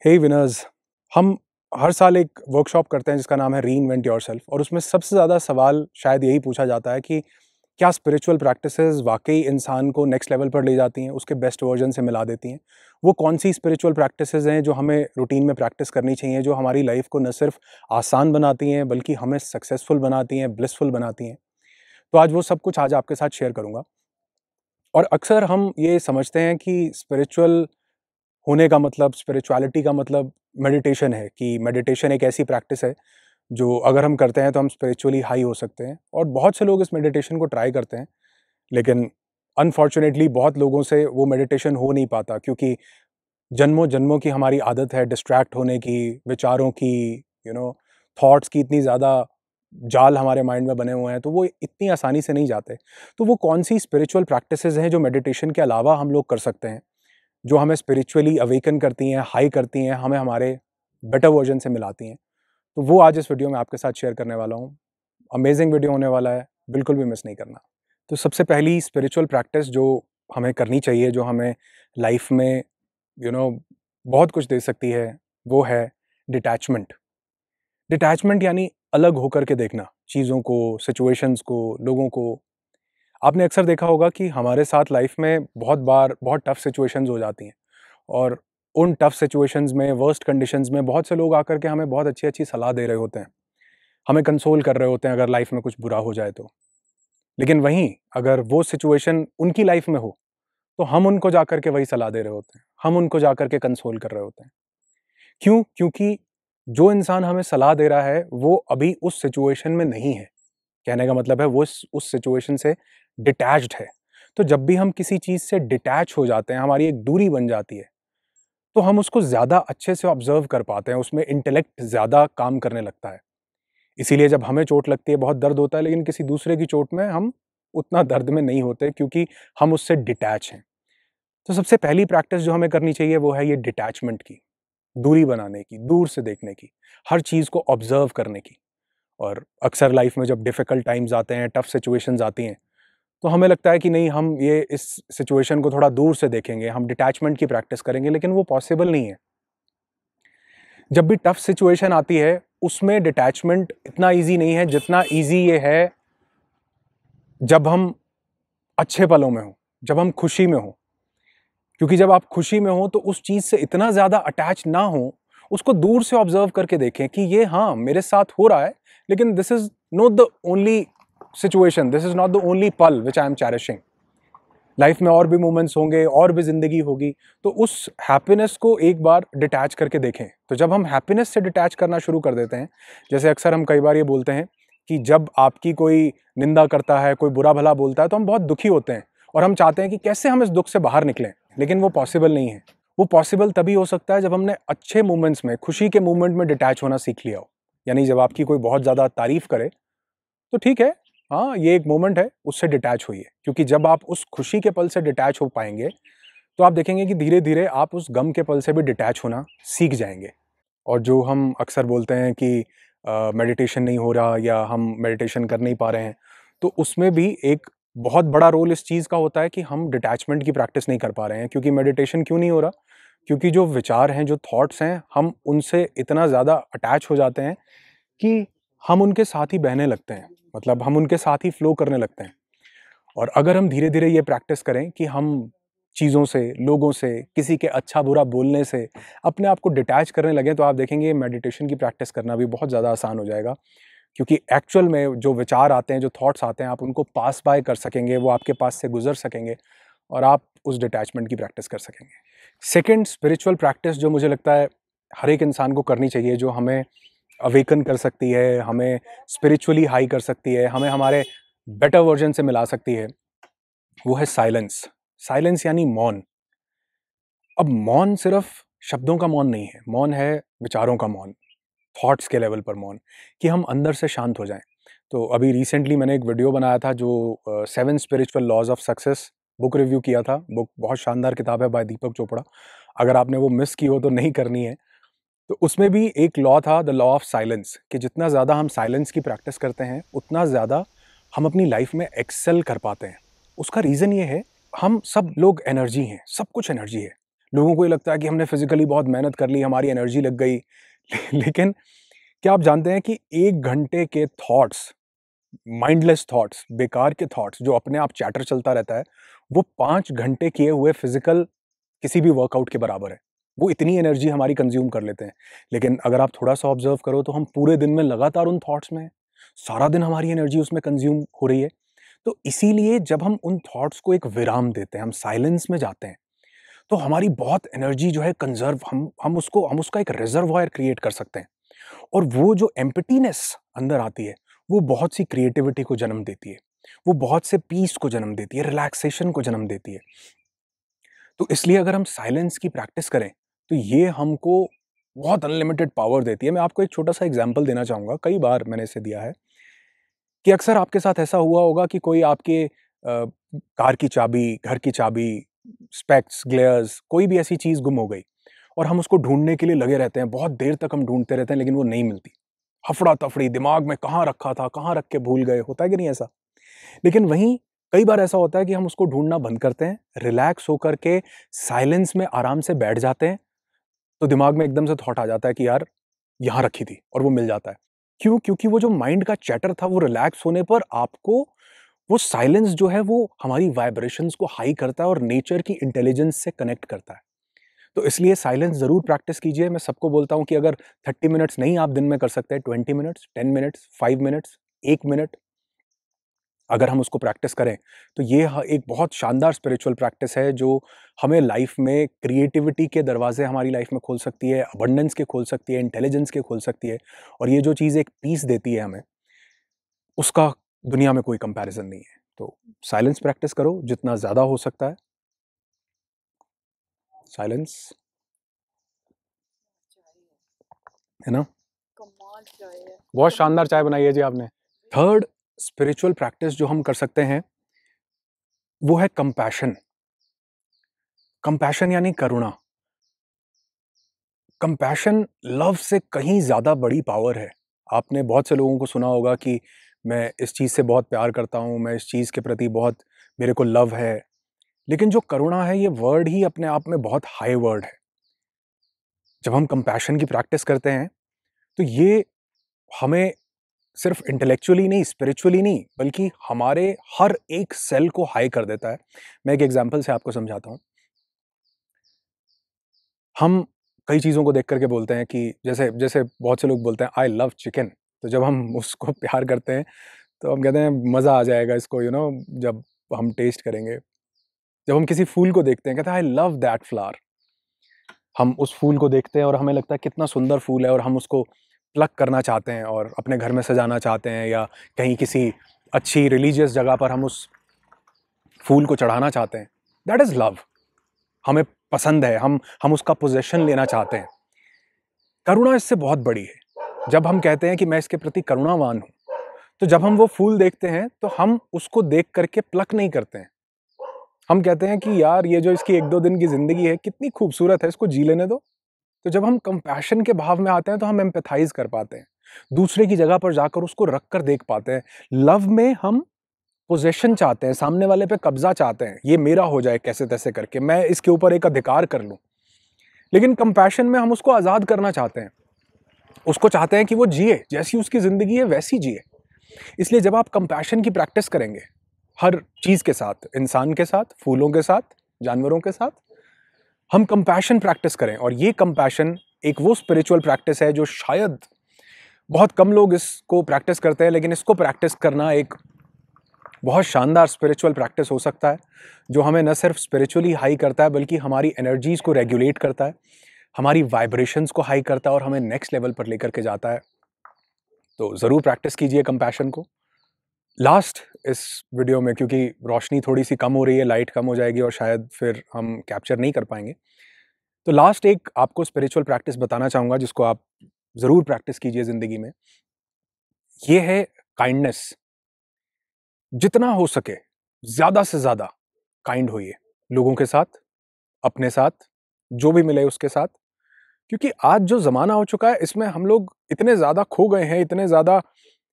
हे winners, हम हर साल एक वर्कशॉप करते हैं जिसका नाम है रीइन्वेंट योरसेल्फ, और उसमें सबसे ज़्यादा सवाल शायद यही पूछा जाता है कि क्या स्पिरिचुअल प्रैक्टिसेस वाकई इंसान को नेक्स्ट लेवल पर ले जाती हैं, उसके बेस्ट वर्जन से मिला देती हैं। वो कौन सी स्पिरिचुअल प्रैक्टिसेस हैं जो हमें रूटीन में प्रैक्टिस करनी चाहिए, जो हमारी लाइफ को न सिर्फ आसान बनाती हैं बल्कि हमें सक्सेसफुल बनाती हैं, ब्लिसफुल बनाती हैं। तो आज वो सब कुछ आज आपके साथ शेयर करूँगा। और अक्सर हम ये समझते हैं कि स्पिरिचुअल होने का मतलब, स्पिरिचुअलिटी का मतलब मेडिटेशन है, कि मेडिटेशन एक ऐसी प्रैक्टिस है जो अगर हम करते हैं तो हम स्पिरिचुअली हाई हो सकते हैं। और बहुत से लोग इस मेडिटेशन को ट्राई करते हैं, लेकिन अनफॉर्चुनेटली बहुत लोगों से वो मेडिटेशन हो नहीं पाता, क्योंकि जन्मों जन्मों की हमारी आदत है डिस्ट्रैक्ट होने की, विचारों की, थॉट्स की इतनी ज़्यादा जाल हमारे माइंड में बने हुए हैं, तो वो इतनी आसानी से नहीं जाते। तो वो कौन सी स्पिरिचुअल प्रैक्टिसेस हैं जो मेडिटेशन के अलावा हम लोग कर सकते हैं, जो हमें स्पिरिचुअली अवेकन करती हैं, हाई करती हैं, हमें हमारे बेटर वर्जन से मिलाती हैं। तो वो आज इस वीडियो में आपके साथ शेयर करने वाला हूँ। अमेजिंग वीडियो होने वाला है, बिल्कुल भी मिस नहीं करना। तो सबसे पहली स्पिरिचुअल प्रैक्टिस जो हमें करनी चाहिए, जो हमें लाइफ में यू नो बहुत कुछ दे सकती है, वो है डिटैचमेंट। डिटैचमेंट यानी अलग होकर के देखना चीज़ों को, सिचुएशंस को, लोगों को। आपने अक्सर देखा होगा कि हमारे साथ लाइफ में बहुत बार बहुत टफ सिचुएशंस हो जाती हैं, और उन टफ सिचुएशंस में, वर्स्ट कंडीशंस में बहुत से लोग आकर के हमें बहुत अच्छी अच्छी सलाह दे रहे होते हैं, हमें कंसोल कर रहे होते हैं अगर लाइफ में कुछ बुरा हो जाए तो। लेकिन वहीं अगर वो सिचुएशन उनकी लाइफ में हो, तो हम उनको जाकर के वही सलाह दे रहे होते हैं, हम उनको जाकर के कंसोल कर रहे होते हैं। क्यों? क्योंकि जो इंसान हमें सलाह दे रहा है वो अभी उस सिचुएशन में नहीं है। कहने का मतलब है वो उस सिचुएशन से डिटैच्ड है। तो जब भी हम किसी चीज़ से डिटैच हो जाते हैं, हमारी एक दूरी बन जाती है, तो हम उसको ज़्यादा अच्छे से ऑब्जर्व कर पाते हैं, उसमें इंटेलेक्ट ज़्यादा काम करने लगता है। इसीलिए जब हमें चोट लगती है, बहुत दर्द होता है, लेकिन किसी दूसरे की चोट में हम उतना दर्द में नहीं होते, क्योंकि हम उससे डिटैच हैं। तो सबसे पहली प्रैक्टिस जो हमें करनी चाहिए वो है ये डिटैचमेंट की, दूरी बनाने की, दूर से देखने की, हर चीज़ को ऑब्जर्व करने की। और अक्सर लाइफ में जब डिफ़िकल्ट टाइम्स आते हैं, टफ सिचुएशंस आती हैं, तो हमें लगता है कि नहीं, हम ये इस सिचुएशन को थोड़ा दूर से देखेंगे, हम डिटैचमेंट की प्रैक्टिस करेंगे, लेकिन वो पॉसिबल नहीं है। जब भी टफ सिचुएशन आती है, उसमें डिटैचमेंट इतना ईज़ी नहीं है जितना ईज़ी ये है जब हम अच्छे पलों में हों, जब हम खुशी में हों। क्योंकि जब आप खुशी में हो तो उस चीज़ से इतना ज़्यादा अटैच ना हो, उसको दूर से ऑब्जर्व करके देखें कि ये हाँ, मेरे साथ हो रहा है, लेकिन this is not the only situation, this is not the only पल which I am cherishing. Life में और भी मोमेंट्स होंगे, और भी ज़िंदगी होगी, तो उस हैप्पीनेस को एक बार डिटैच करके देखें। तो जब हम हैप्पीनेस से डिटैच करना शुरू कर देते हैं, जैसे अक्सर हम कई बार ये बोलते हैं कि जब आपकी कोई निंदा करता है, कोई बुरा-भला बोलता है, तो हम बहुत दुखी होते हैं और हम चाहते हैं कि कैसे हम इस दुःख से बाहर निकलें, लेकिन वो पॉसिबल नहीं है। वो पॉसिबल तभी हो सकता है जब हमने अच्छे मोमेंट्स में, खुशी के मोमेंट में डिटैच होना सीख लिया हो। यानी जब आपकी कोई बहुत ज़्यादा तारीफ़ करे, तो ठीक है, हाँ, ये एक मोमेंट है, उससे डिटैच होइए। क्योंकि जब आप उस खुशी के पल से डिटैच हो पाएँगे, तो आप देखेंगे कि धीरे-धीरे आप उस गम के पल से भी डिटैच होना सीख जाएँगे। और जो हम अक्सर बोलते हैं कि मेडिटेशन नहीं हो रहा, या हम मेडिटेशन कर नहीं पा रहे हैं, तो उसमें भी एक बहुत बड़ा रोल इस चीज़ का होता है कि हम डिटैचमेंट की प्रैक्टिस नहीं कर पा रहे हैं। क्योंकि मेडिटेशन क्यों नहीं हो रहा? क्योंकि जो विचार हैं, जो थॉट्स हैं, हम उनसे इतना ज़्यादा अटैच हो जाते हैं कि हम उनके साथ ही बहने लगते हैं। मतलब हम उनके साथ ही फ्लो करने लगते हैं। और अगर हम धीरे-धीरे ये प्रैक्टिस करें कि हम चीज़ों से, लोगों से, किसी के अच्छा-बुरा बोलने से अपने आप को डिटैच करने लगें, तो आप देखेंगे मेडिटेशन की प्रैक्टिस करना भी बहुत ज़्यादा आसान हो जाएगा। क्योंकि एक्चुअल में जो विचार आते हैं, जो थॉट्स आते हैं, आप उनको पास बाय कर सकेंगे, वो आपके पास से गुज़र सकेंगे, और आप उस डिटैचमेंट की प्रैक्टिस कर सकेंगे। सेकंड स्पिरिचुअल प्रैक्टिस जो मुझे लगता है हर एक इंसान को करनी चाहिए, जो हमें अवेकन कर सकती है, हमें स्पिरिचुअली हाई कर सकती है, हमें हमारे बेटर वर्ज़न से मिला सकती है, वो है साइलेंस। साइलेंस यानी मौन। अब मौन सिर्फ़ शब्दों का मौन नहीं है, मौन है विचारों का मौन, थॉट्स के लेवल पर मौन, कि हम अंदर से शांत हो जाएँ। तो अभी रिसेंटली मैंने एक वीडियो बनाया था जो 7 spiritual laws of success book review किया था। बुक बहुत शानदार किताब है, बाय दीपक चोपड़ा। अगर आपने वो मिस की हो तो नहीं करनी है। तो उसमें भी एक लॉ था, द लॉ ऑफ साइलेंस, कि जितना ज़्यादा हम साइलेंस की प्रैक्टिस करते हैं, उतना ज़्यादा हम अपनी लाइफ़ में एक्सेल कर पाते हैं। उसका रीज़न ये है, हम सब लोग एनर्जी हैं, सब कुछ एनर्जी है। लोगों को ये लगता है कि हमने फिजिकली बहुत मेहनत कर ली, हमारी एनर्जी लग गई। लेकिन क्या आप जानते हैं कि 1 घंटे के थॉट्स, माइंडलेस थॉट्स, बेकार के थॉट्स, जो अपने आप चैटर चलता रहता है, वो 5 घंटे किए हुए फिजिकल किसी भी वर्कआउट के बराबर है। वो इतनी एनर्जी हमारी कंज्यूम कर लेते हैं। लेकिन अगर आप थोड़ा-सा ऑब्ज़र्व करो तो हम पूरे दिन में लगातार उन थॉट्स में हैं। सारा दिन हमारी एनर्जी उसमें कंज्यूम हो रही है। तो इसीलिए जब हम उन थॉट्स को एक विराम देते हैं, हम साइलेंस में जाते हैं, तो हमारी बहुत एनर्जी जो है कंज़र्व, हम उसका एक रिज़र्वॉयर क्रिएट कर सकते हैं। और वो जो एम्प्टीनेस अंदर आती है, वो बहुत सी क्रिएटिविटी को जन्म देती है। वो बहुत से पीस को जन्म देती है, रिलैक्सेशन को जन्म देती है। तो इसलिए अगर हम साइलेंस की प्रैक्टिस करें, तो ये हमको बहुत अनलिमिटेड पावर देती है। मैं आपको एक छोटा-सा एग्ज़ाम्पल देना चाहूँगा, कई बार मैंने इसे दिया है, कि अक्सर आपके साथ ऐसा हुआ होगा कि कोई आपके कार की चाबी, घर की चाबी, स्पेक्स, ग्लेयर्स, कोई भी ऐसी चीज़ गुम हो गई और हम उसको ढूँढने के लिए लगे रहते हैं, बहुत देर तक हम ढूँढते रहते हैं लेकिन वो नहीं मिलती। हफ़ड़ा-तफ़ड़ी, दिमाग में कहाँ रखा था, कहाँ रख के भूल गए, होता है कि नहीं ऐसा? लेकिन वहीं कई बार ऐसा होता है कि हम उसको ढूँढना बंद करते हैं, रिलैक्स होकर के साइलेंस में आराम से बैठ जाते हैं, तो दिमाग में एकदम से थॉट आ जाता है कि यार, यहाँ रखी थी, और वो मिल जाता है। क्यों? क्योंकि वो जो माइंड का चैटर था, वो रिलैक्स होने पर आपको वो साइलेंस जो है वो हमारी वाइब्रेशंस को हाई करता है और नेचर की इंटेलिजेंस से कनेक्ट करता है। तो इसलिए साइलेंस ज़रूर प्रैक्टिस कीजिए। मैं सबको बोलता हूँ कि अगर 30 मिनट्स नहीं आप दिन में कर सकते, 20 मिनट्स, 10 मिनट्स, 5 मिनट्स, 1 मिनट, अगर हम उसको प्रैक्टिस करें, तो ये एक बहुत शानदार स्पिरिचुअल प्रैक्टिस है जो हमें लाइफ में क्रिएटिविटी के दरवाजे हमारी लाइफ में खोल सकती है, अबंडेंस के खोल सकती है, इंटेलिजेंस के खोल सकती है, और ये जो चीज़ एक पीस देती है हमें, उसका दुनिया में कोई कंपैरिजन नहीं है। तो साइलेंस प्रैक्टिस करो जितना ज़्यादा हो सकता है। साइलेंस, है ना? कमाल चाय है। बहुत शानदार चाय बनाई है जी आपने। थर्ड स्पिरिचुअल प्रैक्टिस जो हम कर सकते हैं, वो है कंपैशन। कंपैशन यानी करुणा। कंपैशन लव से कहीं ज़्यादा बड़ी पावर है। आपने बहुत से लोगों को सुना होगा कि मैं इस चीज़ से बहुत प्यार करता हूँ, मैं इस चीज़ के प्रति बहुत, मेरे को लव है। लेकिन जो करुणा है, ये वर्ड ही अपने आप में बहुत हाई वर्ड है। जब हम कंपैशन की प्रैक्टिस करते हैं, तो ये हमें सिर्फ इंटेलेक्चुअली नहीं, स्पिरिचुअली नहीं, बल्कि हमारे हर एक सेल को हाई कर देता है। मैं एक एग्ज़ाम्पल से आपको समझाता हूँ। हम कई चीज़ों को देख कर के बोलते हैं कि जैसे जैसे बहुत से लोग बोलते हैं आई लव चिकन, तो जब हम उसको प्यार करते हैं, तो हम कहते हैं मज़ा आ जाएगा इसको, जब हम टेस्ट करेंगे। जब हम किसी फूल को देखते हैं, कहते हैं आई लव दैट फ्लावर। हम उस फूल को देखते हैं और हमें लगता है कितना सुंदर फूल है, और हम उसको प्लक करना चाहते हैं और अपने घर में सजाना चाहते हैं, या कहीं किसी अच्छी रिलीजियस जगह पर हम उस फूल को चढ़ाना चाहते हैं। That is love. हमें पसंद है, हम उसका पोज़ेशन लेना चाहते हैं। करुणा इससे बहुत बड़ी है। जब हम कहते हैं कि मैं इसके प्रति करुणावान हूँ, तो जब हम वो फूल देखते हैं, तो हम उसको देख करके प्लक नहीं करते हैं। हम कहते हैं कि यार, ये जो इसकी 1-2 दिन की ज़िंदगी है, कितनी खूबसूरत है, इसको जी लेने दो। तो जब हम कंपैशन के भाव में आते हैं, तो हम एम्पैथाइज़ कर पाते हैं। दूसरे की जगह पर जाकर उसको रख कर देख पाते हैं। लव में हम पोज़ेशन चाहते हैं, सामने वाले पे कब्ज़ा चाहते हैं, ये मेरा हो जाए कैसे-तैसे करके, मैं इसके ऊपर एक अधिकार कर लूँ। लेकिन कंपैशन में हम उसको आज़ाद करना चाहते हैं। उसको चाहते हैं कि वो जिए, जैसी उसकी ज़िंदगी है वैसी जिए। इसलिए जब आप कंपैशन की प्रैक्टिस करेंगे, हर चीज़ के साथ, इंसान के साथ, फूलों के साथ, जानवरों के साथ, हम कंपैशन प्रैक्टिस करें, और ये कंपैशन एक वो स्पिरिचुअल प्रैक्टिस है जो शायद बहुत कम लोग इसको प्रैक्टिस करते हैं, लेकिन इसको प्रैक्टिस करना एक बहुत शानदार स्पिरिचुअल प्रैक्टिस हो सकता है, जो हमें न सिर्फ स्पिरिचुअली हाई करता है, बल्कि हमारी एनर्जीज़ को रेगुलेट करता है, हमारी वाइब्रेशंस को हाई करता है और हमें नेक्स्ट लेवल पर लेकर के जाता है। तो ज़रूर प्रैक्टिस कीजिए कंपैशन को। लास्ट इस वीडियो में, क्योंकि रोशनी थोड़ी-सी कम हो रही है, लाइट कम हो जाएगी और शायद फिर हम कैप्चर नहीं कर पाएँगे। तो लास्ट एक आपको स्पिरिचुअल प्रैक्टिस बताना चाहूँगा, जिसको आप ज़रूर प्रैक्टिस कीजिए ज़िंदगी में। ये है काइंडनेस। जितना हो सके ज़्यादा से ज़्यादा काइंड होइए, लोगों के साथ, अपने साथ, जो भी मिले उसके साथ। क्योंकि आज जो ज़माना हो चुका है, इसमें हम लोग इतने ज़्यादा खो गए हैं, इतने ज़्यादा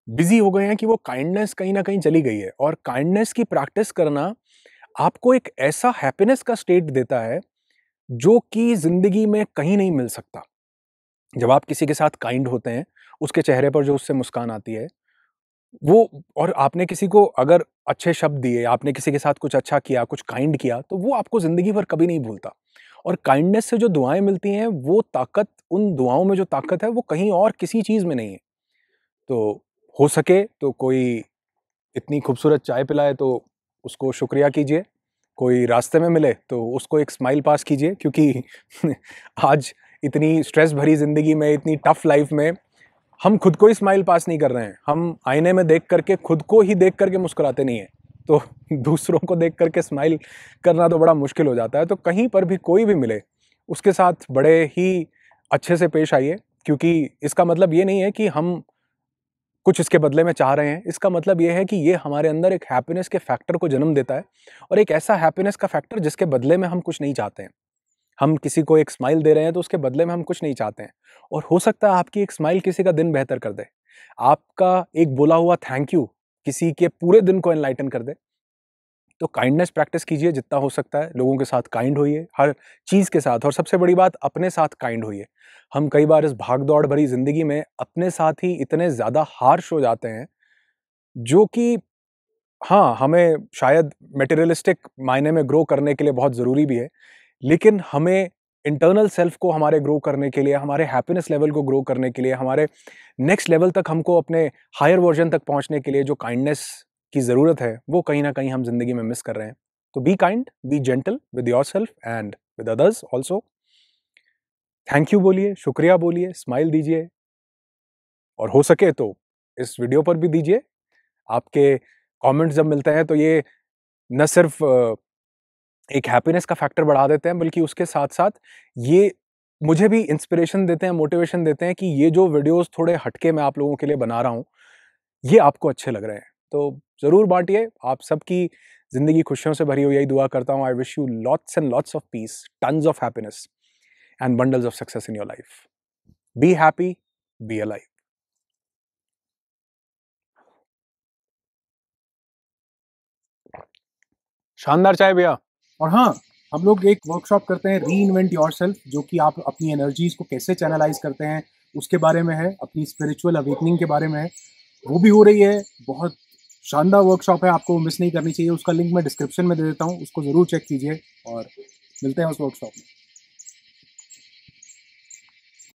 बिज़ी हो गए हैं कि वो काइंडनेस कहीं न कहीं चली गई है। और काइंडनेस की प्रैक्टिस करना आपको एक ऐसा हैप्पीनेस का स्टेट देता है, जो कि ज़िंदगी में कहीं नहीं मिल सकता। जब आप किसी के साथ काइंड होते हैं, उसके चेहरे पर जो उससे मुस्कान आती है, वो और आपने किसी को अगर अच्छे शब्द दिए, आपने किसी के साथ कुछ अच्छा किया, कुछ काइंड किया, तो वो आपको ज़िंदगी भर कभी नहीं भूलता। और काइंडनेस से जो दुआएँ मिलती हैं, वो ताकत उन दुआओं में जो ताकत है, वो कहीं और किसी चीज़ में नहीं है। तो हो सके तो कोई इतनी खूबसूरत चाय पिलाए तो उसको शुक्रिया कीजिए। कोई रास्ते में मिले तो उसको एक स्माइल पास कीजिए, क्योंकि आज इतनी स्ट्रेस भरी ज़िंदगी में, इतनी टफ लाइफ़ में हम खुद को ही स्माइल पास नहीं कर रहे हैं। हम आईने में देख करके खुद को ही देख करके मुस्कुराते नहीं हैं। तो दूसरों को देख करके स्माइल करना तो बड़ा मुश्किल हो जाता है। तो कहीं पर भी कोई भी मिले, उसके साथ बड़े ही अच्छे से पेश आइए, क्योंकि इसका मतलब ये नहीं है कि हम कुछ इसके बदले में चाह रहे हैं। इसका मतलब ये है कि ये हमारे अंदर एक हैप्पीनेस के फैक्टर को जन्म देता है, और एक ऐसा हैप्पीनेस का फैक्टर जिसके बदले में हम कुछ नहीं चाहते हैं। हम किसी को एक स्माइल दे रहे हैं तो उसके बदले में हम कुछ नहीं चाहते हैं, और हो सकता है आपकी एक स्माइल किसी का दिन बेहतर कर दे। आपका एक बोला हुआ थैंक यू किसी के पूरे दिन को एनलाइटन कर दे। तो काइंडनेस प्रैक्टिस कीजिए जितना हो सकता है, लोगों के साथ काइंड होइए, हर चीज़ के साथ, और सबसे बड़ी बात, अपने साथ काइंड होइए। हम कई बार इस भाग-दौड़ भरी ज़िंदगी में अपने साथ ही इतने ज़्यादा हार्श हो जाते हैं, जो कि हाँ, हमें शायद मटेरियलिस्टिक मायने में ग्रो करने के लिए बहुत ज़रूरी भी है, लेकिन हमें इंटरनल सेल्फ को हमारे ग्रो करने के लिए, हमारे हैप्पीनेस लेवल को ग्रो करने के लिए, हमारे नेक्स्ट लेवल तक हमको अपने हायर वर्ज़न तक पहुँचने के लिए जो काइंडनेस की ज़रूरत है, वो कहीं न कहीं हम ज़िंदगी में मिस कर रहे हैं। तो be kind, B gentle with yourself and with others also. Thank you बोलिए, शुक्रिया बोलिए, स्माइल दीजिए, और हो सके तो इस वीडियो पर भी दीजिए। आपके कमेंट्स जब मिलते हैं तो ये न सिर्फ़ एक हैप्पीनेस का फैक्टर बढ़ा देते हैं, बल्कि उसके साथ-साथ ये मुझे भी इंस्पिरेशन देते हैं, मोटिवेशन देते हैं कि ये जो वीडियोज़ थोड़े हटके मैं आप लोगों के लिए बना रहा हूँ, ये आपको अच्छे लग रहे हैं। तो ज़रूर बाँटिए। आप सबकी ज़िंदगी खुशियों से भरी हो, यही दुआ करता हूँ। I wish you lots and lots of peace, tons of happiness and bundles of success in your life. Be happy, be alive. शानदार चाय भैया। और हाँ, हम लोग एक वर्कशॉप करते हैं, रीइन्वेंट योरसेल्फ, जो कि आप अपनी एनर्जीज को कैसे चैनलाइज करते हैं उसके बारे में है, अपनी स्पिरिचुअल अवेकनिंग के बारे में है। वो भी हो रही है। बहुत शानदार वर्कशॉप है, आपको मिस नहीं करनी चाहिए। उसका लिंक मैं डिस्क्रिप्शन में दे देता हूँ, उसको ज़रूर चेक कीजिए, और मिलते हैं उस वर्कशॉप में।